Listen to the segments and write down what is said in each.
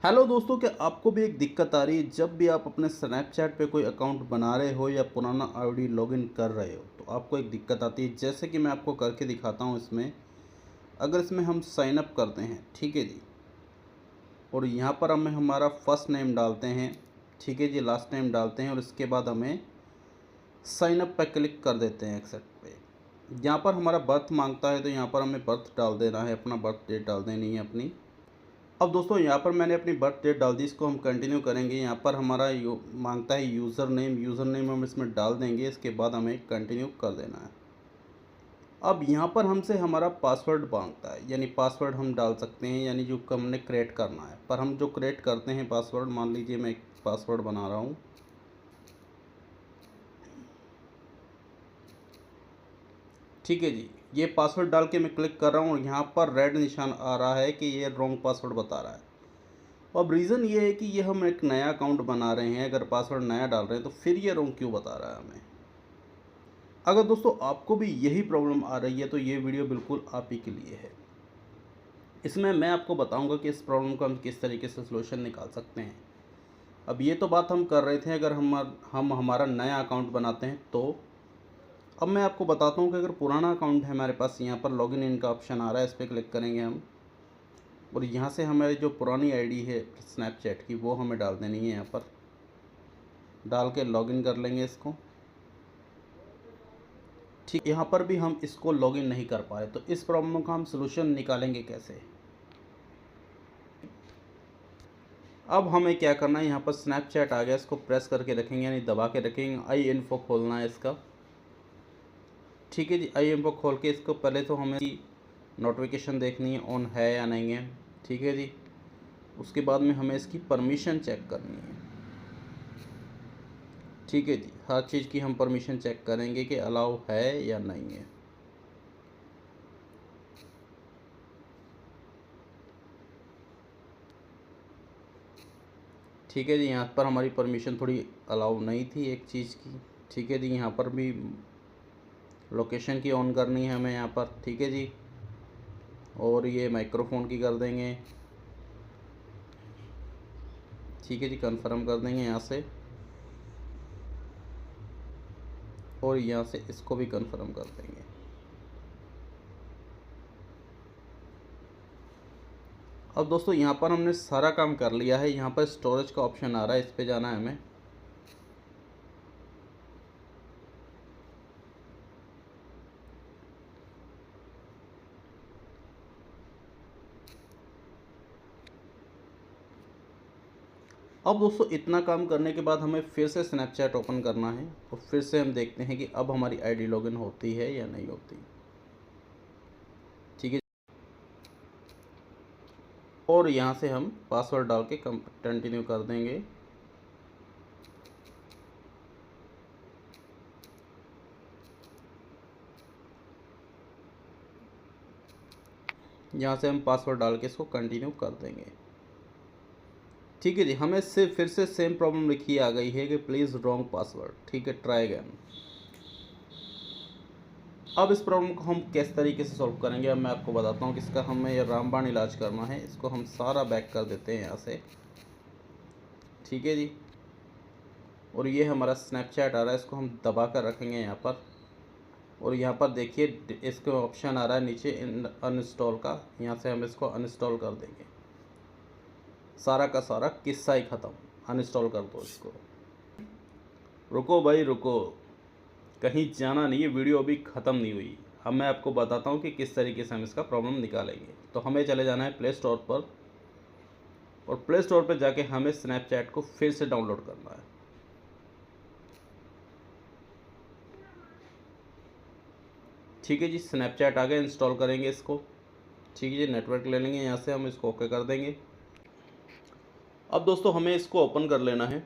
Hello दोस्तों, क्या आपको भी एक दिक्कत आ रही है जब भी आप अपने स्नैपचैट पे कोई अकाउंट बना रहे हो या पुराना आईडी लॉगिन कर रहे हो तो आपको एक दिक्कत आती है। जैसे कि मैं आपको करके दिखाता हूँ इसमें। अगर इसमें हम साइन अप करते हैं, ठीक है जी, और यहाँ पर हमें हमारा फर्स्ट नेम डालते हैं, ठीक है जी, लास्ट नेम डालते हैं और इसके बाद हमें साइन अप पे क्लिक कर देते हैं, एक्सेप्ट पे। यहाँ पर हमारा बर्थ मांगता है तो यहाँ पर हमें बर्थ डाल देना है, अपना बर्थ डेट डाल देनी है अपनी। अब दोस्तों यहाँ पर मैंने अपनी बर्थ डेट डाल दी, इसको हम कंटिन्यू करेंगे। यहाँ पर हमारा मांगता है यूज़र नेम हम इसमें डाल देंगे, इसके बाद हमें कंटिन्यू कर देना है। अब यहाँ पर हमसे हमारा पासवर्ड मांगता है, यानी पासवर्ड हम डाल सकते हैं, यानी जो हमने क्रिएट करना है। पर हम जो क्रिएट करते हैं पासवर्ड, मान लीजिए मैं एक पासवर्ड बना रहा हूँ, ठीक है जी। ये पासवर्ड डाल के मैं क्लिक कर रहा हूँ और यहाँ पर रेड निशान आ रहा है कि ये रॉन्ग पासवर्ड बता रहा है। अब रीज़न ये है कि ये हम एक नया अकाउंट बना रहे हैं, अगर पासवर्ड नया डाल रहे हैं तो फिर ये रॉन्ग क्यों बता रहा है हमें। अगर दोस्तों आपको भी यही प्रॉब्लम आ रही है तो ये वीडियो बिल्कुल आप ही के लिए है। इसमें मैं आपको बताऊंगा कि इस प्रॉब्लम को हम किस तरीके से सलूशन निकाल सकते हैं। अब ये तो बात हम कर रहे थे अगर हम हमारा नया अकाउंट बनाते हैं तो। अब मैं आपको बताता हूँ कि अगर पुराना अकाउंट है हमारे पास, यहाँ पर लॉगिन इन का ऑप्शन आ रहा है, इस पर क्लिक करेंगे हम और यहाँ से हमारी जो पुरानी आईडी है स्नैपचैट की वो हमें डाल देनी है। यहाँ पर डाल के लॉगिन कर लेंगे इसको, ठीक। यहाँ पर भी हम इसको लॉगिन नहीं कर पाए तो इस प्रॉब्लम का हम सलूशन निकालेंगे कैसे। अब हमें क्या करना है, यहाँ पर स्नैपचैट आ गया, इसको प्रेस करके रखेंगे, यानी दबा के रखेंगे। आई इन्फो खोलना है इसका, ठीक है जी। आई इन्फो खोल के इसको पहले तो हमें नोटिफिकेशन देखनी है ऑन है या नहीं है, ठीक है जी। उसके बाद में हमें इसकी परमिशन चेक करनी है, ठीक है जी। हर चीज़ की हम परमिशन चेक करेंगे कि अलाउ है या नहीं है। ठीक है जी, यहाँ पर हमारी परमिशन थोड़ी अलाउ नहीं थी एक चीज़ की, ठीक है जी। यहाँ पर भी लोकेशन की ऑन करनी है हमें यहाँ पर, ठीक है जी। और ये माइक्रोफोन की कर देंगे, ठीक है जी। कंफर्म कर देंगे यहाँ से और यहाँ से इसको भी कंफर्म कर देंगे। अब दोस्तों यहाँ पर हमने सारा काम कर लिया है। यहाँ पर स्टोरेज का ऑप्शन आ रहा है, इस पर जाना है हमें। अब दोस्तों इतना काम करने के बाद हमें फिर से स्नैपचैट ओपन करना है और फिर से हम देखते हैं कि अब हमारी आईडी लॉगिन होती है या नहीं होती, ठीक है। और यहाँ से हम पासवर्ड डाल के कंटिन्यू कर देंगे। यहाँ से हम पासवर्ड डाल के इसको कंटिन्यू कर देंगे, ठीक है जी। हमें सिर्फ फिर से सेम प्रॉब्लम लिखी आ गई है कि प्लीज़ रॉन्ग पासवर्ड, ठीक है, ट्राई अगेन। अब इस प्रॉब्लम को हम किस तरीके से सॉल्व करेंगे, अब मैं आपको बताता हूँ कि इसका हमें यह रामबाण इलाज करना है। इसको हम सारा बैक कर देते हैं यहाँ से, ठीक है जी। और ये हमारा स्नैपचैट आ रहा है, इसको हम दबा कर रखेंगे यहाँ पर। और यहाँ पर देखिए इसका ऑप्शन आ रहा है नीचे अनइंस्टॉल का, यहाँ से हम इसको अनइंस्टॉल कर देंगे। सारा का सारा किस्सा ही ख़त्म, अनइंस्टॉल कर दो इसको। रुको भाई रुको, कहीं जाना नहीं है, वीडियो अभी ख़त्म नहीं हुई। अब मैं आपको बताता हूँ कि किस तरीके से हम इसका प्रॉब्लम निकालेंगे। तो हमें चले जाना है प्ले स्टोर पर और प्ले स्टोर पर जाके हमें स्नैपचैट को फिर से डाउनलोड करना है, ठीक है जी। स्नैपचैट आ गया, इंस्टॉल करेंगे इसको, ठीक है जी। नेटवर्क ले लेंगे, यहाँ से हम इसको ओके कर देंगे। अब दोस्तों हमें इसको ओपन कर लेना है।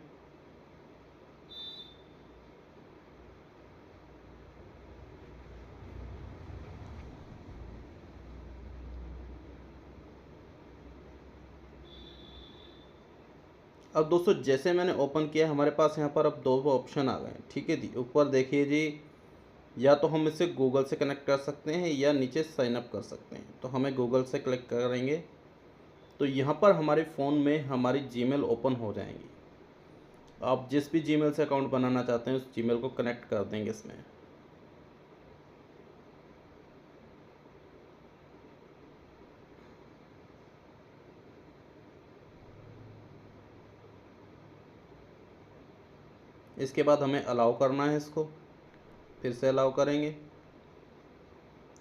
अब दोस्तों जैसे मैंने ओपन किया हमारे पास यहाँ पर अब दो ऑप्शन आ गए, ठीक है जी। ऊपर देखिए जी, या तो हम इसे गूगल से कनेक्ट कर सकते हैं या नीचे साइन अप कर सकते हैं। तो हमें गूगल से क्लिक करेंगे तो यहाँ पर हमारे फ़ोन में हमारी जीमेल ओपन हो जाएंगी। आप जिस भी जीमेल से अकाउंट बनाना चाहते हैं उस जीमेल को कनेक्ट कर देंगे इसमें। इसके बाद हमें अलाउ करना है इसको, फिर से अलाउ करेंगे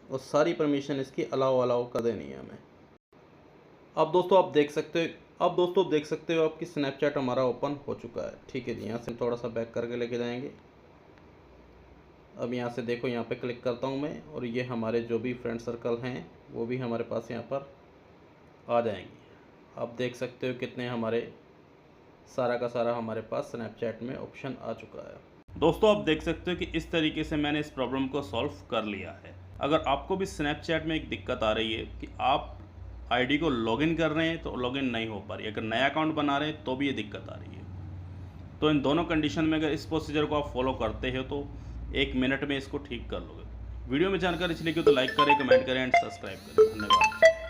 और सारी परमिशन इसकी अलाउ कर देनी है हमें। अब दोस्तों आप देख सकते हो आपकी स्नैपचैट हमारा ओपन हो चुका है। ठीक है जी, यहाँ से थोड़ा सा बैक करके लेके जाएंगे। अब यहाँ से देखो, यहाँ पे क्लिक करता हूँ मैं और ये हमारे जो भी फ्रेंड सर्कल हैं वो भी हमारे पास यहाँ पर आ जाएंगे। आप देख सकते हो कितने हमारे सारा का सारा हमारे पास स्नैपचैट में ऑप्शन आ चुका है। दोस्तों आप देख सकते हो कि इस तरीके से मैंने इस प्रॉब्लम को सॉल्व कर लिया है। अगर आपको भी स्नैपचैट में एक दिक्कत आ रही है कि आप आईडी को लॉगिन कर रहे हैं तो लॉगिन नहीं हो पा रही है, अगर नया अकाउंट बना रहे हैं तो भी ये दिक्कत आ रही है, तो इन दोनों कंडीशन में अगर इस प्रोसीजर को आप फॉलो करते हो तो 1 मिनट में इसको ठीक कर लोगे। वीडियो में जानकारी इसलिए कि तो लाइक करें, कमेंट करें एंड सब्सक्राइब करें। धन्यवाद।